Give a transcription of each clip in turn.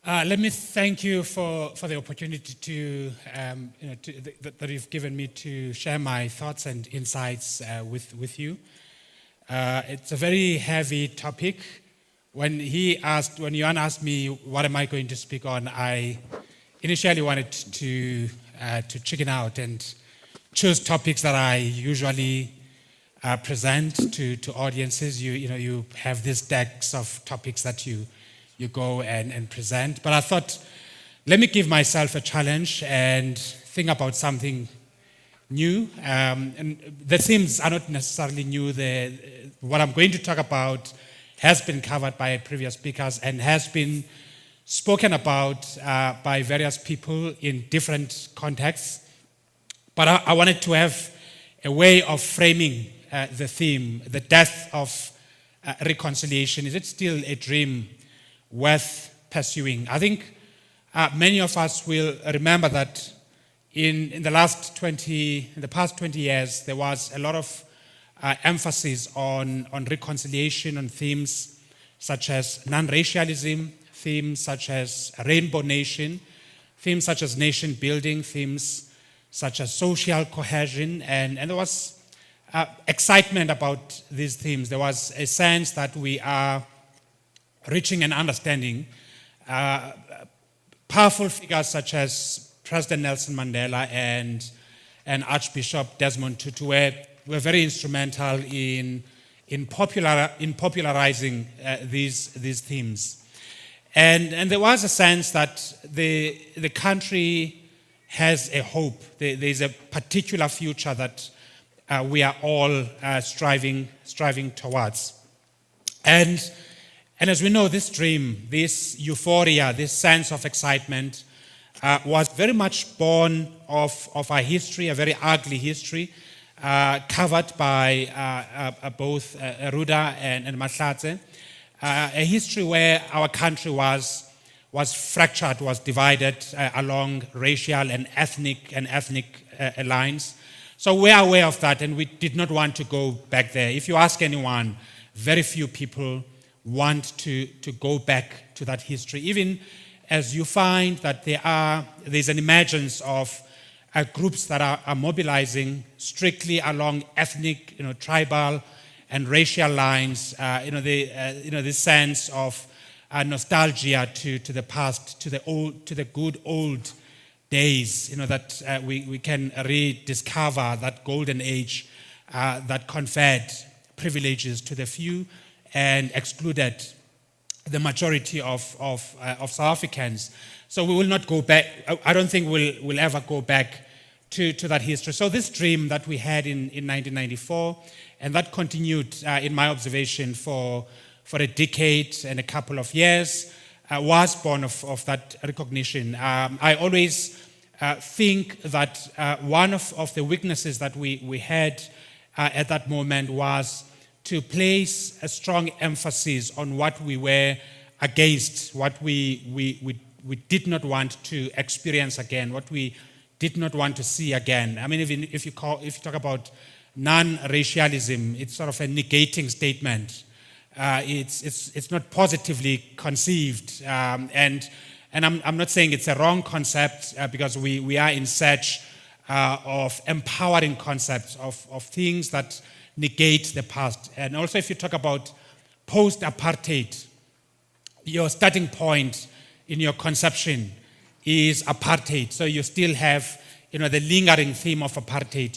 Let me thank you for the opportunity that you've given me to share my thoughts and insights with you. It's a very heavy topic. When Johan asked me what am I going to speak on, I initially wanted to chicken out and choose topics that I usually present to audiences. You have these decks of topics that you go and present. But I thought, let me give myself a challenge and think about something new. And the themes are not necessarily new. What I'm going to talk about has been covered by previous speakers and has been spoken about by various people in different contexts. But I wanted to have a way of framing the theme, the death of reconciliation. Is it still a dream worth pursuing? I think many of us will remember that in the past 20 years, there was a lot of emphasis on reconciliation, on themes such as non-racialism, themes such as rainbow nation, themes such as nation building, themes such as social cohesion, and there was excitement about these themes. There was a sense that we are reaching an understanding. Powerful figures such as President Nelson Mandela and Archbishop Desmond Tutu were very instrumental in popularizing these themes. And there was a sense that the country has a hope. There's a particular future that we are all striving towards. And as we know, this dream, this euphoria, this sense of excitement was very much born of our history, a very ugly history, covered by both Ruda and Mahlatse, a history where our country was fractured, was divided along racial and ethnic lines. So we are aware of that, and we did not want to go back there. If you ask anyone, very few people want to go back to that history, even as you find that there's an emergence of groups that are mobilizing strictly along ethnic, tribal and racial lines. This sense of nostalgia to the past, to the good old days. That we can rediscover that golden age that conferred privileges to the few and excluded the majority of South Africans. So we will not go back. I don't think we'll ever go back to that history. So this dream that we had in 1994, and that continued, in my observation, for a decade and a couple of years, was born of that recognition. I always think that one of the weaknesses that we had at that moment was to place a strong emphasis on what we were against, what we did not want to experience again, what we did not want to see again. I mean, even if you talk about non-racialism, it's sort of a negating statement. It's not positively conceived, and I'm not saying it's a wrong concept because we are in search of empowering concepts of things that negate the past. And also, if you talk about post-apartheid, your starting point in your conception is apartheid. So you still have, the lingering theme of apartheid.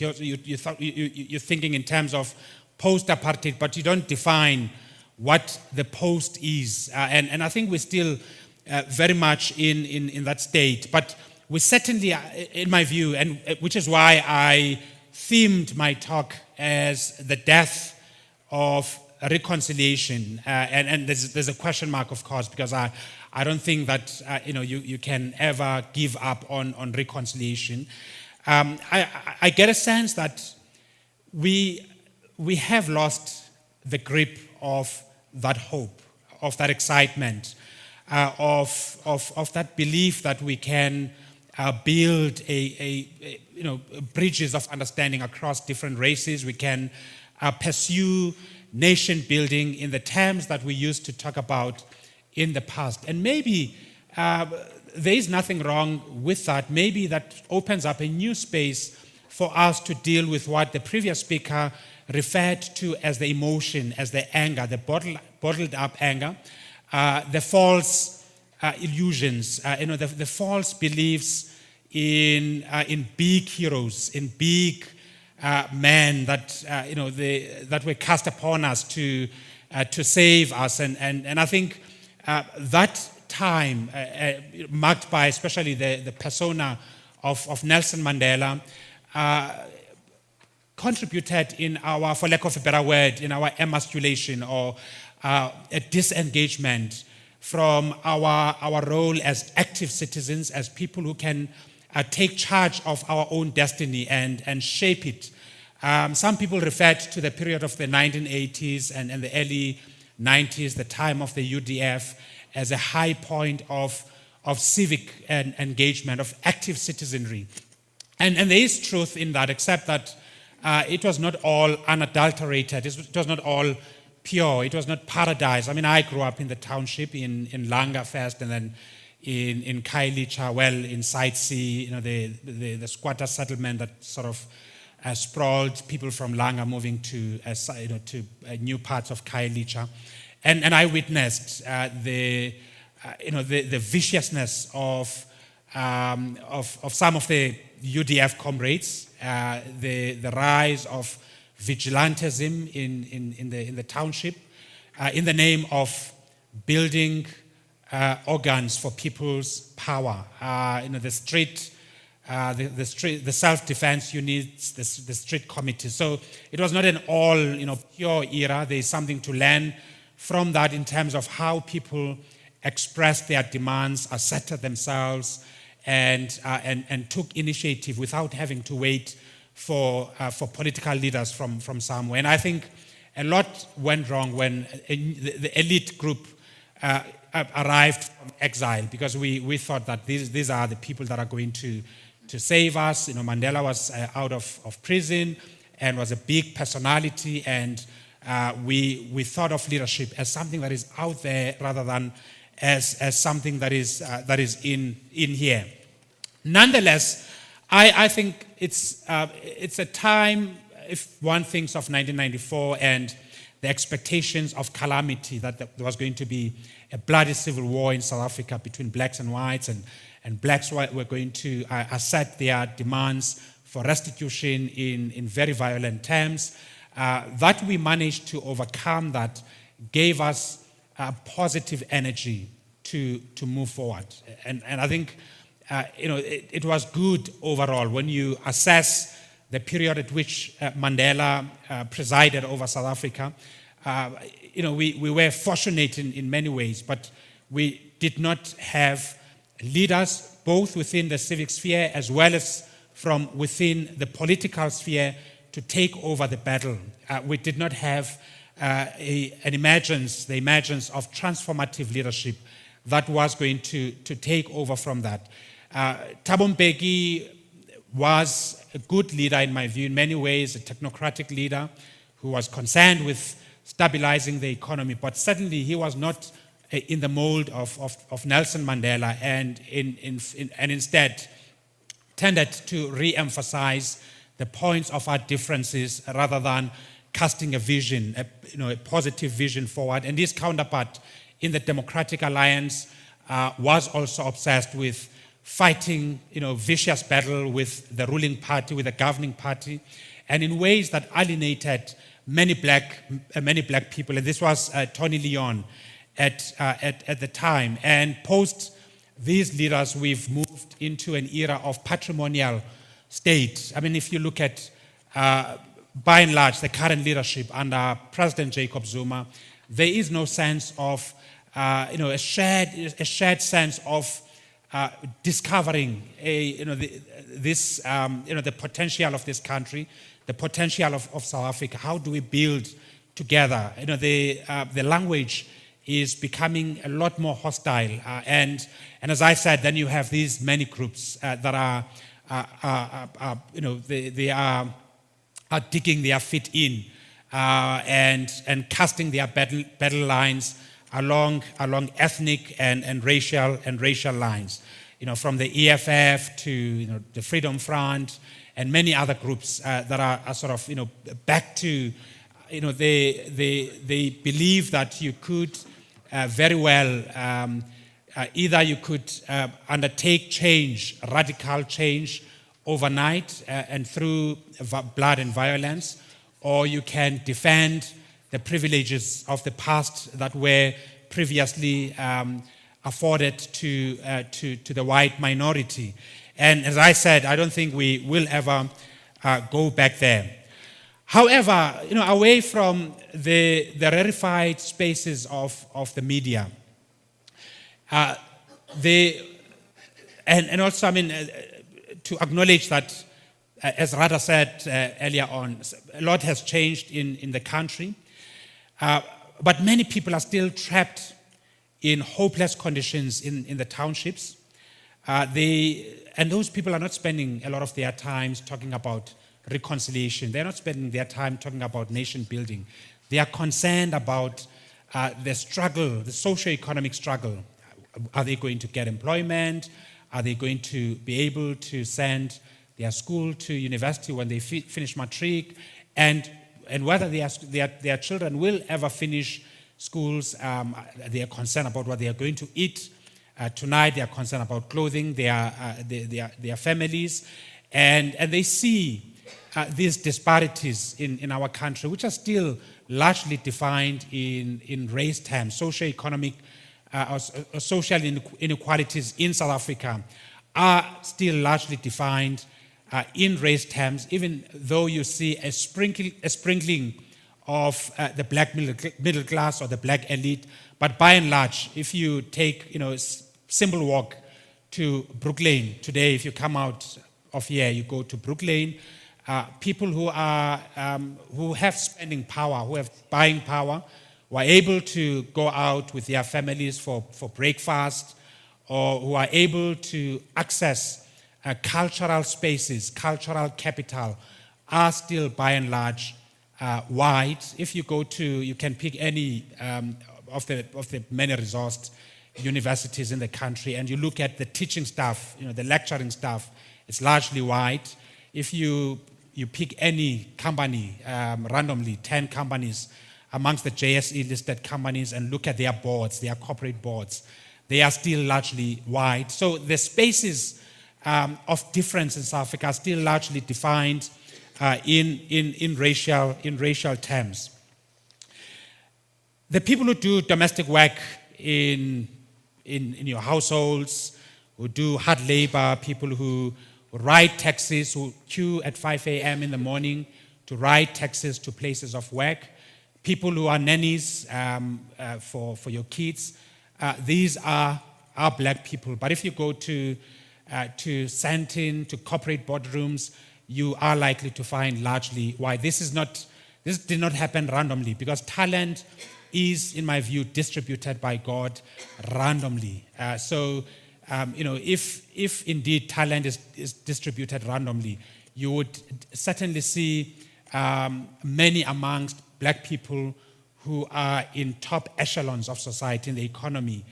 You're thinking in terms of post-apartheid, but you don't define what the post is. And I think we're still very much in that state. But we certainly, in my view, and which is why I themed my talk as the death of reconciliation. And there's a question mark, of course, because I don't think that you can ever give up on reconciliation. I get a sense that we have lost the grip of that hope, of that excitement, of that belief that we can build bridges of understanding across different races. We can pursue nation building in the terms that we used to talk about in the past. And maybe there is nothing wrong with that. Maybe that opens up a new space for us to deal with what the previous speaker referred to as the emotion, as the anger, the bottled up anger, the false illusions, the false beliefs in big heroes, in big men that that were cast upon us to save us, and I think that time marked by especially the persona of Nelson Mandela contributed in our, for lack of a better word, in our emasculation or a disengagement from our role as active citizens, as people who can take charge of our own destiny and shape it. Some people referred to the period of the 1980s and the early 90s, the time of the UDF, as a high point of civic engagement, of active citizenry. And there is truth in that, except that it was not all unadulterated. It was not all pure. It was not paradise. I mean, I grew up in the township in Langa first, and then in Khayelitsha, well, in Site C, the squatter settlement that sort of sprawled, people from Langa moving to new parts of Khayelitsha. And I witnessed the viciousness of some of the UDF comrades, the rise of vigilantism in the township, in the name of building organs for people's power. The self-defense units, the street committees. So it was not an all pure era. There is something to learn from that in terms of how people expressed their demands, asserted themselves, and took initiative without having to wait for political leaders from somewhere. And I think a lot went wrong when the elite group arrived from exile, because we thought that these are the people that are going to save us. Mandela was out of prison and was a big personality, and we thought of leadership as something that is out there rather than as something that is in here. Nonetheless, I think it's a time, if one thinks of 1994 and the expectations of calamity, that there was going to be a bloody civil war in South Africa between blacks and whites, and blacks were going to assert their demands for restitution in very violent terms. That we managed to overcome that gave us positive energy to move forward. And I think it was good overall when you assess the period at which Mandela presided over South Africa. We were fortunate in many ways, but we did not have leaders both within the civic sphere as well as from within the political sphere to take over the battle. We did not have the emergence of transformative leadership that was going to take over from that. Thabo Mbeki was a good leader in my view, in many ways, a technocratic leader who was concerned with stabilizing the economy, but certainly he was not in the mold of Nelson Mandela, and instead tended to re-emphasize the points of our differences rather than casting a vision, a positive vision forward. And his counterpart in the Democratic Alliance was also obsessed with fighting, vicious battle with the ruling party, with the governing party, and in ways that alienated many black people. And this was Tony Leon at the time. And post these leaders, we've moved into an era of patrimonial state. I mean, if you look at, by and large, the current leadership under President Jacob Zuma, there is no sense of, a shared sense of discovering, the potential of this country, the potential of South Africa. How do we build together? The language is becoming a lot more hostile, and as I said, then you have these many groups that they are digging their feet in and casting their battle lines along ethnic and racial lines. From the EFF to the Freedom Front and many other groups that are sort of back to they believe that you could very well either you could undertake change, radical change overnight and through blood and violence, or you can defend the privileges of the past that were previously afforded to the white minority. And as I said, I don't think we will ever go back there. However, away from the rarefied spaces of the media, and also, to acknowledge that, as Radha said earlier on, a lot has changed in the country, but many people are still trapped in hopeless conditions in the townships. And those people are not spending a lot of their time talking about reconciliation. They're not spending their time talking about nation building. They are concerned about the struggle, the socio-economic struggle. Are they going to get employment? Are they going to be able to send their school to university when they finish matric? And whether their children will ever finish schools. They are concerned about what they are going to eat tonight. They are concerned about clothing their families. And they see these disparities in our country, which are still largely defined in race terms. Socioeconomic social inequalities in South Africa are still largely defined in race terms, even though you see a sprinkling of the black middle class or the black elite. But by and large, if you take a simple walk to Brook Lane today, if you come out of here, you go to Brook Lane, people who have spending power, who have buying power, who are able to go out with their families for breakfast, or who are able to access cultural spaces, cultural capital, are still by and large white. If you go to, you can pick any of the many resourced universities in the country, and you look at the teaching staff, the lecturing staff, it's largely white. If you pick any company randomly, 10 companies amongst the JSE listed companies, and look at their boards, their corporate boards, they are still largely white. So the spaces of difference in South Africa are still largely defined in racial terms. The people who do domestic work in your households, who do hard labor, people who write taxes, who queue at 5 a.m. in the morning to write taxes to places of work, people who are nannies for your kids, these are black people. But if you go to Sandton, to corporate boardrooms, you are likely to find largely white. This did not happen randomly, because talent is, in my view, distributed by God randomly. If indeed talent is distributed randomly, you would certainly see many amongst black people who are in top echelons of society, in the economy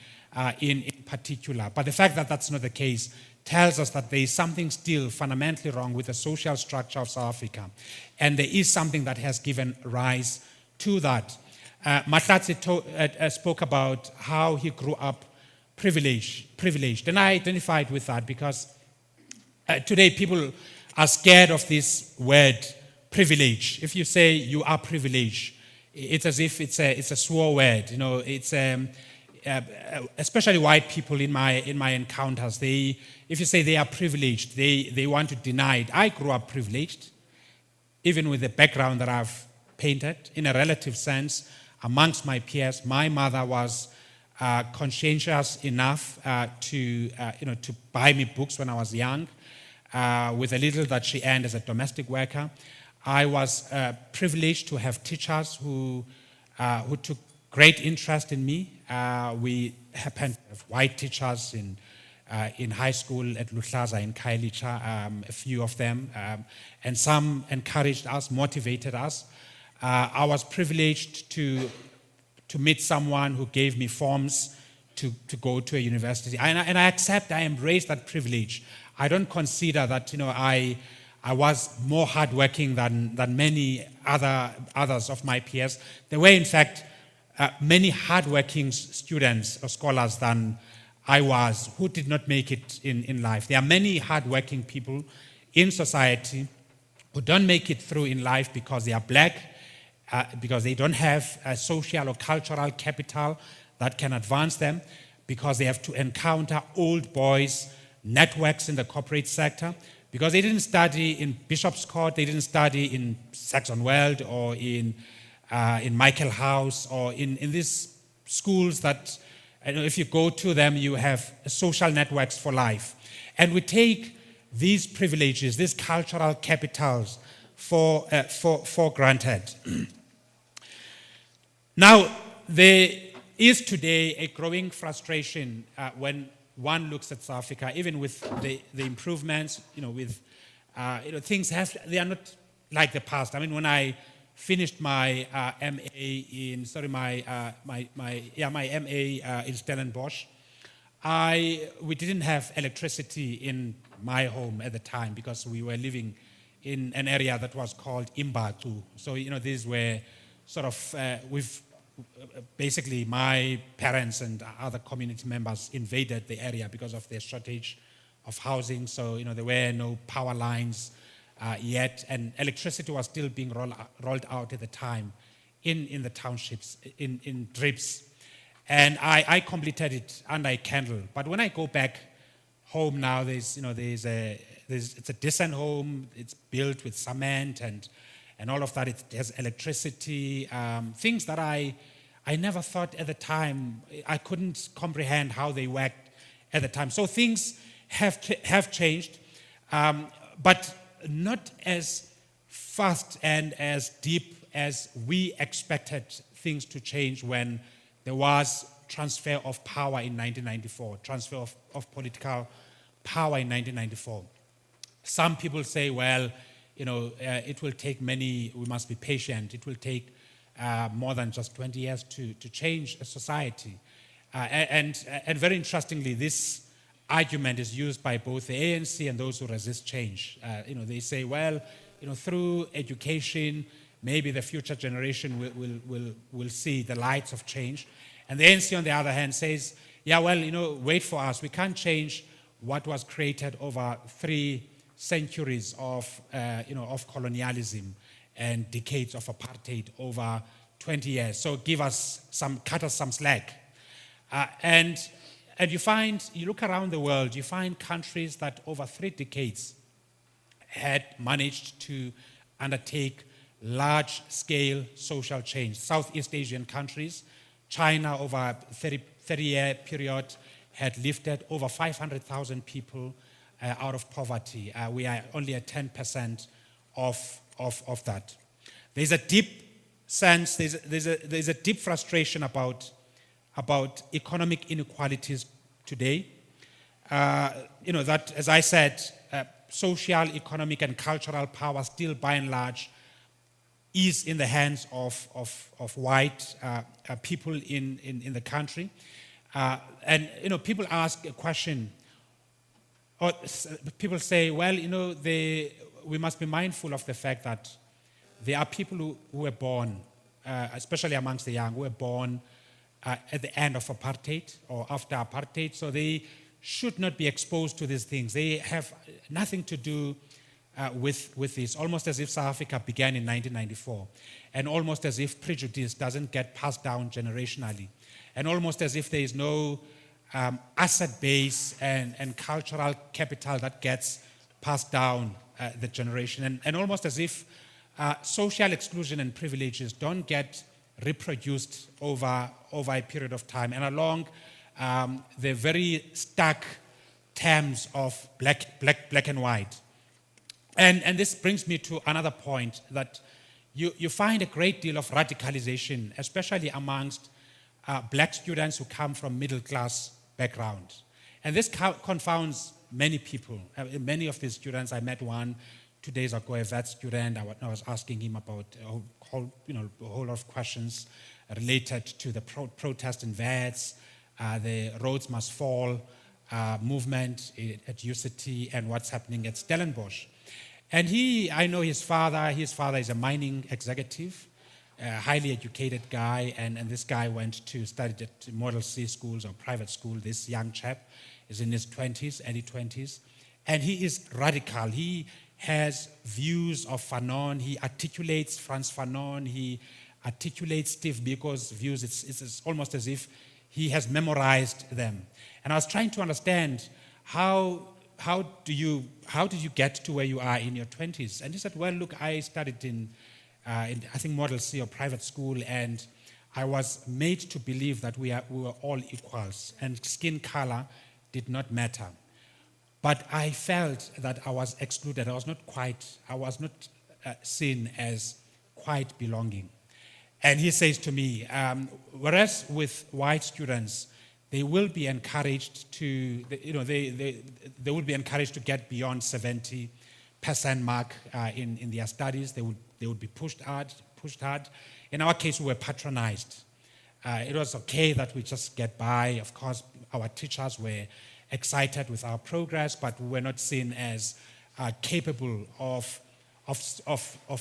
in particular. But the fact that that's not the case tells us that there is something still fundamentally wrong with the social structure of South Africa. And there is something that has given rise to that. Mahlatsi spoke about how he grew up privileged. And I identified with that because today people are scared of this word, privilege. If you say you are privileged, it's as if it's a swear word. It's especially white people in my encounters. If you say they are privileged, they want to deny it. I grew up privileged, even with the background that I've painted. In a relative sense, amongst my peers, my mother was conscientious enough to buy me books when I was young, with a little that she earned as a domestic worker. I was privileged to have teachers who took great interest in me. We happened to have white teachers in high school at Luhlaza in Khayelitsha, a few of them, and some encouraged us, motivated us. I was privileged to to meet someone who gave me forms to go to a university. And I accept, I embrace that privilege. I don't consider that, I was more hardworking than many others of my peers. There were, in fact, many hardworking students or scholars than I was who did not make it in life. There are many hardworking people in society who don't make it through in life because they are black, because they don't have a social or cultural capital that can advance them, because they have to encounter old boys, networks in the corporate sector, because they didn't study in Bishop's Court, they didn't study in Saxon World or in Michael House or in these schools that, if you go to them, you have social networks for life. And we take these privileges, these cultural capitals for granted. Now, there is today a growing frustration when one looks at South Africa, even with the improvements, things they are not like the past. I mean, when I finished my MA in Stellenbosch, we didn't have electricity in my home at the time because we were living in an area that was called Imbatu. So, these were sort of, basically my parents and other community members invaded the area because of the shortage of housing. So, there were no power lines yet, and electricity was still being rolled out at the time in the townships, in drips. And I completed it under a candle. But when I go back home now, it's a decent home. It's built with cement and all of that. It has electricity, things that I never thought at the time. I couldn't comprehend how they worked at the time. So things have changed, but not as fast and as deep as we expected things to change when there was transfer of power in 1994, transfer of political power in 1994. Some people say, well, it will take we must be patient. It will take more than just 20 years to change a society. And very interestingly, this argument is used by both the ANC and those who resist change. They say, well, through education, maybe the future generation will see the lights of change. And the ANC, on the other hand, says, yeah, well, wait for us. We can't change what was created over 3 centuries of colonialism and decades of apartheid over 20 years. So cut us some slack. And you look around the world, you find countries that over 3 decades had managed to undertake large-scale social change. Southeast Asian countries, China over a 30-year period had lifted over 500,000 people out of poverty. We are only at 10% of that. There's a deep sense, there's a deep frustration about economic inequalities today. That, as I said, social, economic, and cultural power still, by and large, is in the hands of white people in the country. And people ask a question, or people say, well, we must be mindful of the fact that there are people who were born, especially amongst the young, who were born at the end of apartheid or after apartheid, so they should not be exposed to these things. They have nothing to do with this, almost as if South Africa began in 1994, and almost as if prejudice doesn't get passed down generationally, and almost as if there is no asset base and cultural capital that gets passed down the generation, and almost as if social exclusion and privileges don't get reproduced over a period of time, and along the very stark terms of black and white. And this brings me to another point, that you find a great deal of radicalization, especially amongst black students who come from middle-class backgrounds. And this confounds many people. Many of these students, I met one 2 days ago, a vet student. I was asking him about a whole lot of questions related to the protest in Wits, the Roads Must Fall movement at UCT, and what's happening at Stellenbosch. And I know his father is a mining executive, a highly educated guy, and this guy went to study at Model C schools or private school. This young chap is in his 20s, early 20s, and he is radical. He has views of Fanon. He articulates Frantz Fanon. He articulates Steve Biko's views. It's almost as if he has memorized them. And I was trying to understand how did you get to where you are in your 20s? And he said, well, look, I studied in I think Model C or private school, and I was made to believe that we were all equals, and skin color did not matter. But I felt that I was excluded. I was not seen as quite belonging. And he says to me, whereas with white students, they will be encouraged to, they will be encouraged to get beyond 70% mark in their studies. They would be pushed hard. In our case, we were patronized. It was okay that we just get by. Of course, our teachers were excited with our progress, but we were not seen as capable of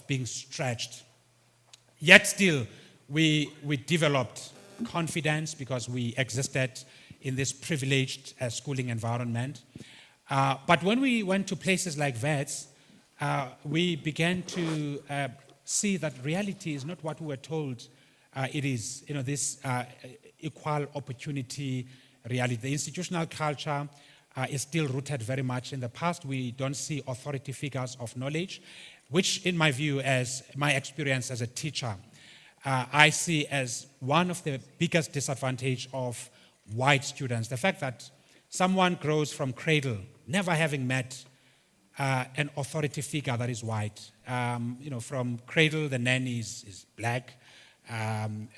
being stretched. Yet still, we developed confidence because we existed in this privileged schooling environment. But when we went to places like Wits, we began to see that reality is not what we were told it is. This equal opportunity reality. The institutional culture is still rooted very much in the past. We don't see authority figures of knowledge, which in my view, as my experience as a teacher, I see as one of the biggest disadvantage of white students. The fact that someone grows from cradle, never having met an authority figure that is white. From cradle, the nanny is black. I'm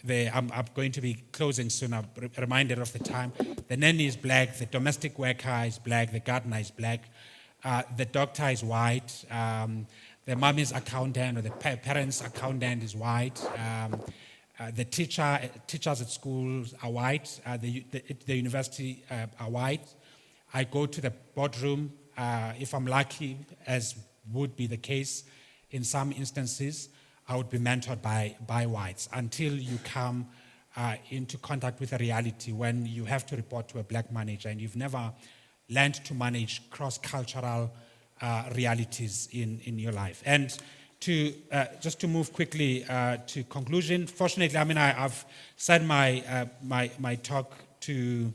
going to be closing soon. I'm reminded of the time. The nanny is black, the domestic worker is black, the gardener is black, the doctor is white, the mommy's accountant or the parents' accountant is white, the teachers at schools are white, the university are white. I go to the boardroom, if I'm lucky, as would be the case in some instances, I would be mentored by whites until you come into contact with a reality when you have to report to a black manager and you've never learned to manage cross-cultural realities in your life. And just to move quickly to conclusion, fortunately, I've sent my talk to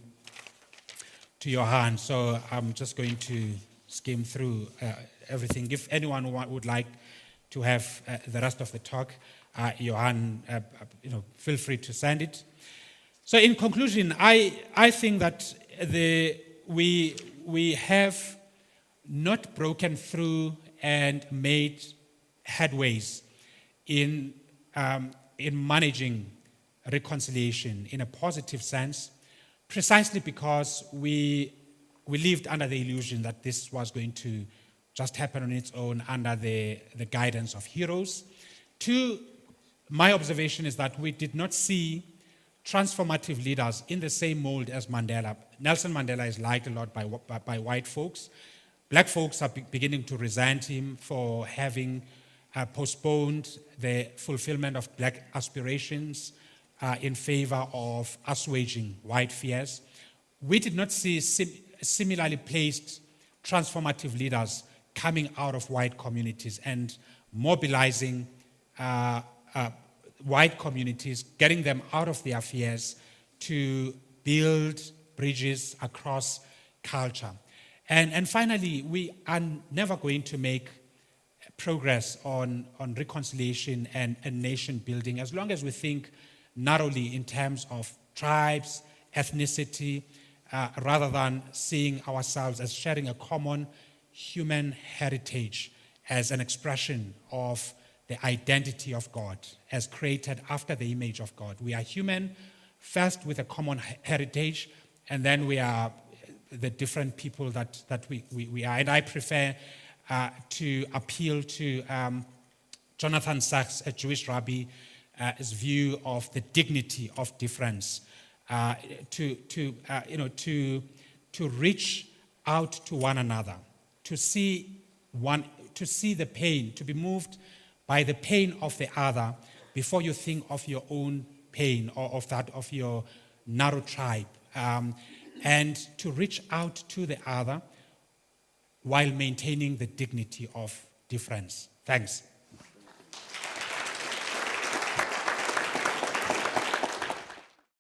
Johan, so I'm just going to skim through everything. If anyone would like to have the rest of the talk, Johan, feel free to send it. So in conclusion, I think that we have not broken through and made headways in managing reconciliation in a positive sense, precisely because we lived under the illusion that this was going to just happen on its own under the guidance of heroes. Two, my observation is that we did not see transformative leaders in the same mold as Mandela. Nelson Mandela is liked a lot by white folks. Black folks are beginning to resent him for having postponed the fulfillment of black aspirations in favor of assuaging white fears. We did not see similarly placed transformative leaders coming out of white communities and mobilizing white communities, getting them out of their fears to build bridges across culture. And finally, we are never going to make progress on reconciliation and nation building as long as we think narrowly in terms of tribes, ethnicity, rather than seeing ourselves as sharing a common human heritage as an expression of the identity of God, as created after the image of God. We are human, first with a common heritage, and then we are the different people that we are. And I prefer to appeal to Jonathan Sachs, a Jewish rabbi, his view of the dignity of difference, to reach out to one another, to see the pain, to be moved by the pain of the other before you think of your own pain or of that of your narrow tribe, and to reach out to the other while maintaining the dignity of difference. Thanks.